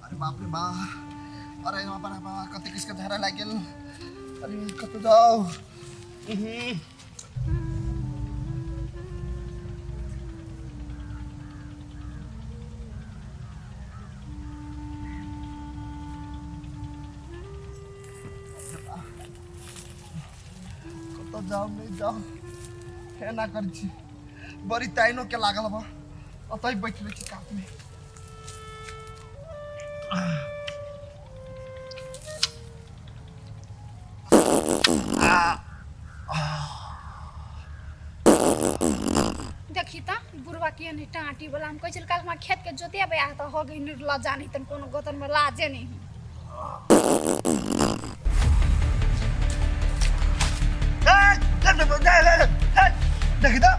अरे बाप रे बा अरे बाप रे बा कति किसके धारा लाग गेल अरे कत जाओ कत जाओ नहीं जाओ है ना कर छी बड़ी ताइनो के लागल बा अतई बैठले छी काट में देखी त बुढ़वा के नहीं टाटी वाला हम कह काल में खेत के जोतिया बे तो हो गई ला जानी तन कोनो गोतन में लाजे नहीं देखी तो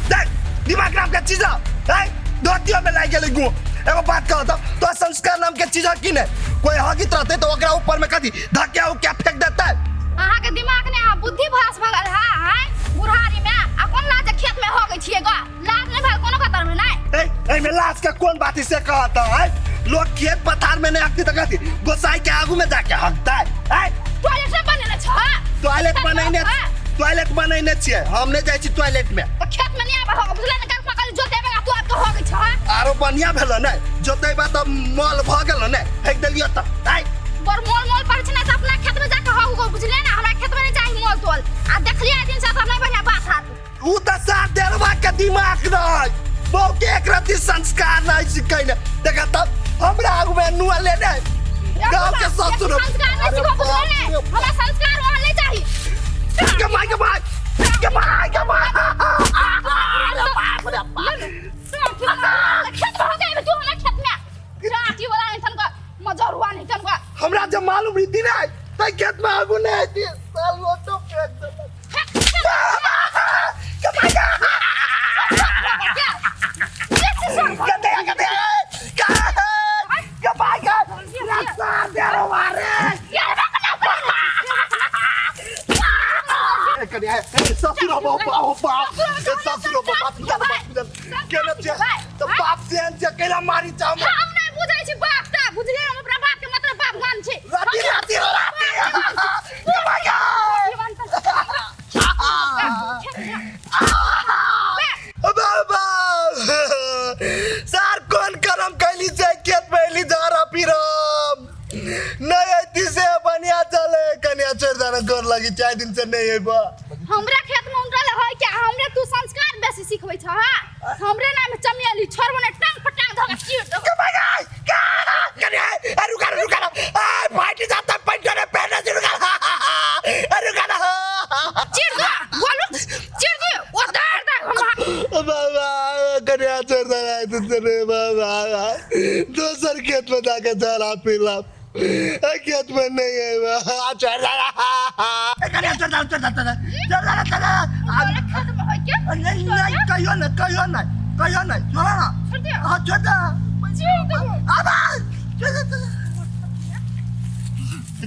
देख दिमाग नाम के चीज है धोतियों में लाग गेलै गु एगो बात कह तो संस्कार नाम के चीज की ने कोई हगित रहते तो ओकरा ऊपर में कथी धक्का उ क्या फेंक देता है अहाँ के दिमाग ने आ बुद्धि भास भगल है बुढ़ारी में आ कोन लाज खेत में हो गई छिए ग लाज नहीं भल कोनो खतर में नहीं ए में लाज का कौन बात से कहता है लोग खेत पथार में नहीं हकती तो कहती गोसाई के आगू में जाके हकता है टॉयलेट में बने न छ टॉयलेट बनैने छिए हम नहीं जाय छी टॉयलेट में तो खेत में नहीं आबा हो बुझले न काल में जोतेबे तू अब हो गई छ आरो बढ़िया भेल न जोतेबा तो मॉल भ गेल न फेंक देलियो त बर मोल पर छ न त अपना खेत में जाके हो बुझले न हमरा खेत में नहीं चाहिए मोल तोल आ देखलिए दिन से तो नहीं बढ़िया बात हाथ उ त साथ देरवा के दिमाग नहीं बहु के एक रति संस्कार नहीं सिखैले देखा तब हमरा आगू में नुआ लेने गांव के ससुर संस्कार नहीं सिखो बुझले हमरा संस्कार वहां ले चाहिए के भाई अरे बाप रे खेत हो गए तू हमरा खेत में राती वाला इंसान का मजरुआ नहीं तन का हमरा जब मालूम रीति नहीं त खेत में आगू नहीं थी साल वो तो फेंक दे मारी जाओ हम नहीं बुझै छी बाप ता बुझले हम अपना बाप के मतलब बाप गान छी राती बाबा सर कौन करम कैली से खेत में ली जा रहा पिरम नहीं आती से बढ़िया चले कन्या चढ़ जाना कर लगी 4 दिन से नहीं है बा हमरा खेत में उंडल है क्या हमरे तू संस्कार बेसी सिखबै छ हां हमरे नाम चमियाली छोरबने टांग पटांग धगा चीर दो के भाई कन्या रुका ए फाइट जाता पैंट करे पहने से रुका चीर दो बोलो चीर दो ओ दर्द हम बाबा कन्या चढ़ रहा है तुझे बाबा दूसर खेत में जाके जरा पिला खेत में नहीं है चढ़ रहा कन्या चढ़ रहा हमरा खेत में है क्या नहीं कहियो नहीं छोड़ा ना छोड़ दे हां छोड़ दे चीर दो अब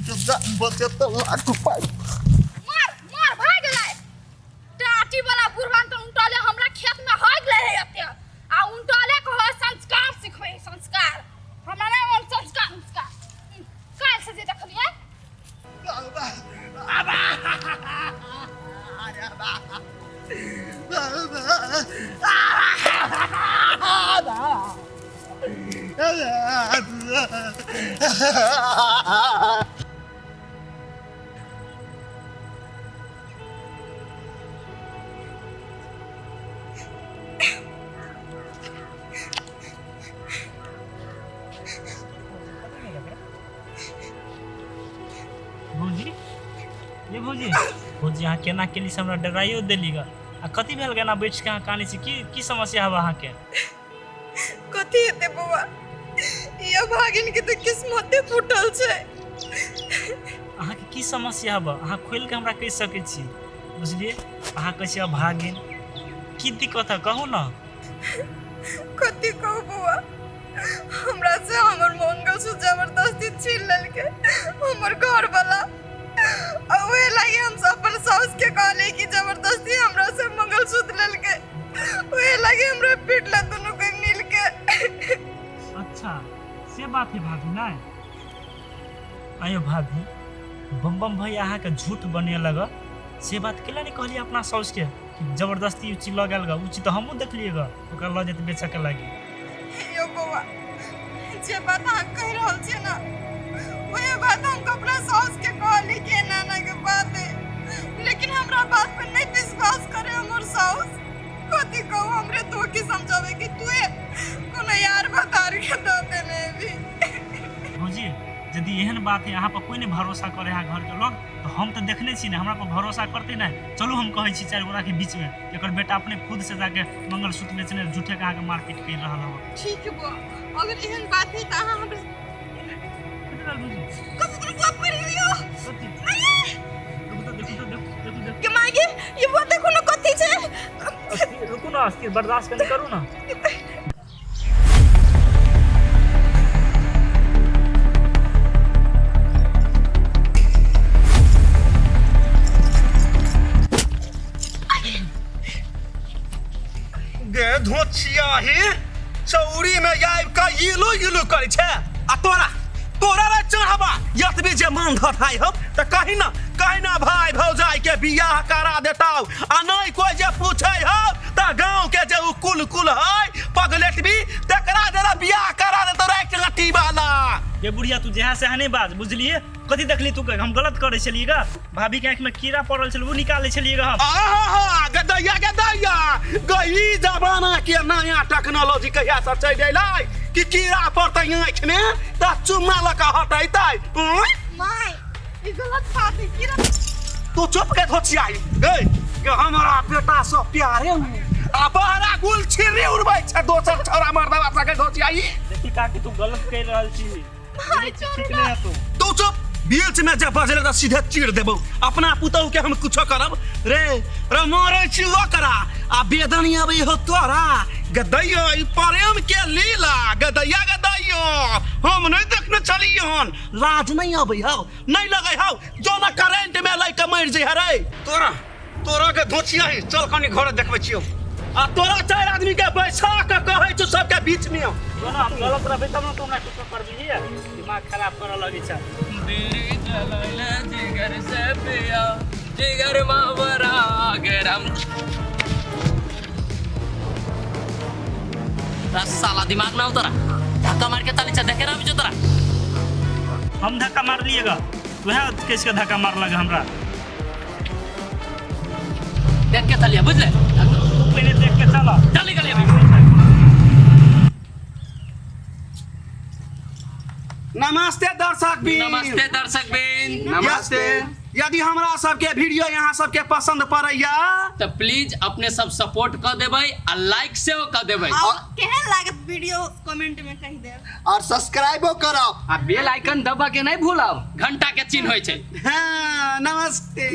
चल बच्चे तो लाख पाई मार भाग गेलै टाटी वाला बुढ़वान तो उंटले हमरा खेत में हो गेलै है एते आ उंटले को संस्कार सिखबै संस्कार हमरा ने संस्कार काल से जे देखलिए भौजी यहाँ केना केली से हमरा डराइयो देली ग आ कथी भेल गेना बैठ के अहाँ कहानी से की समस्या हवा अहाँ के कथी हेते बउआ ये भागिन के तो किस्मते फूटल छै अहाँ के की समस्या हवा अहाँ खोल के हमरा कह सकै छी बुझलिए अहाँ कैसे भागिन की दिक्कत है कहू ना कथी कहू बउआ हमरा से हमर मंगलसूत्र जबरदस्ती छीन लेलके हमर घर वाला ओए लागे हम सब अपन सास के कहले कि जबरदस्ती हमरा से मंगलसूत्र लेलके ओए लागे हमरा पीटला दोनों के मिल के अच्छा से बात कथी भाभी नहीं आयो भाभी बम बम भाई अहाँ के झूठ बने लगा से बात केला नहीं कहलिए अपना साउस के कि जबरदस्ती उची लगल गा उची तो हमहूँ देखलिएगा ओकरा लऽ जेतै बेचऽ के लागी यो बउआ जे बात हम कह रहल छियै ना वही बात हम अपना सास के कहली के नाना के बात है लेकिन हमरा बात पर नहीं विश्वास करे हमर सास कथी कहू हमरे तो की समझावे कि तू कोनो यार बतार के दे देने भी भौजी यदि एहन बात है अहाँ पर कोई नहीं भरोसा करे अहाँ घर के लोग तो हम तो देखने छी ना हमरा पर भरोसा करते नहीं चलू हम कहै छी चारि गोरा के बीच में एकर बेटा अपने खुद से जाके मंगलसूत्र बेचने झूठे के अहाँ के मारपीट कर रहा हो ठीक है बुआ अगर एहन बात है त अहाँ हमरे कथी तरह बात कर लियो के मांगे ये वो देखो ना कथी छे रुकू ना अस्थिर बर्दाश्त नहीं करू ना गे धोचिया ही चौरी में आबि कऽ इलू करै छै आ तोरा रे चढ़बा यतबी जे मान धठाई हम त कहि ना भाई भौजाई के बियाह करा देताऊ आ नहीं कोई जे पूछे हो त गांव के जे कुल है पगलेटबी तकरा जरा बियाह करा देतो रे काटी वाला ये बुढ़िया तू जहाँ से हने बाज बुझलिए कथी देखली तू हम गलत करे छलिएगा भाभी के आँख में कीड़ा पड़ल छल वो निकाले छलिएगा हम आहा गदैया गई जमाना के नया टेक्नोलॉजी कहिया से चल अइलै कि कीड़ा पड़तै आँख में त चुम्मा लका हटैतै माय ये गलत बात है कीड़ा तू चुप के धोचियाई गई कि हमारा बेटा सब प्यारे आ बहरा गुल छिरी उड़बै छै दोसर छोरा मर्दवा सके धोचियाई देखी काकी तू गलत कह रहल छी ठीक नहीं है तू चुप बीच में जब बजले त सीधे चीर देबो अपना पुतौ के हम कुछो करब रे मारे छी ओकरा आ बेदनी अबै हो तोरा गदैया ई प्रेम के लीला गदैया हम नहीं देखने छलिए हन लाज नहीं अबै हो नहीं लगै हो जो ना करंट में लै के मर जे रे तोरा के धोचिया ही चल कनी घर देखबै छियो आ तोरा चार आदमी के बैसा के कहै छु सबके बीच में दोनों हम गलत रहबे तब ना तुमरा कुछ कर दीजिए दिमाग खराब करे लगी छ बीड़ी जलाइले जिगर से पिया जिगर मावरा गरम साला दिमाग ना उतरा धक्का मार के ताली देखे रहा जो तोरा हम धक्का मार लिएगा वह किस का धक्का मार लगा हमरा देख के तालिया बुझले पहले देख के चला चली गली अभी नमस्ते दर्शक नमस्ते दर्शक बिन नमस्ते यदि हमरा सबके वीडियो यहाँ सबके पसंद पड़ैया तो प्लीज अपने सब सपोर्ट कर देबै आ लाइक से कर देबै और केहन लागत वीडियो कमेंट में कहि देब और सब्सक्राइबो करो आ बेल आइकन दबा के नहीं भूलब घंटा के चिन्ह होय छै हाँ नमस्ते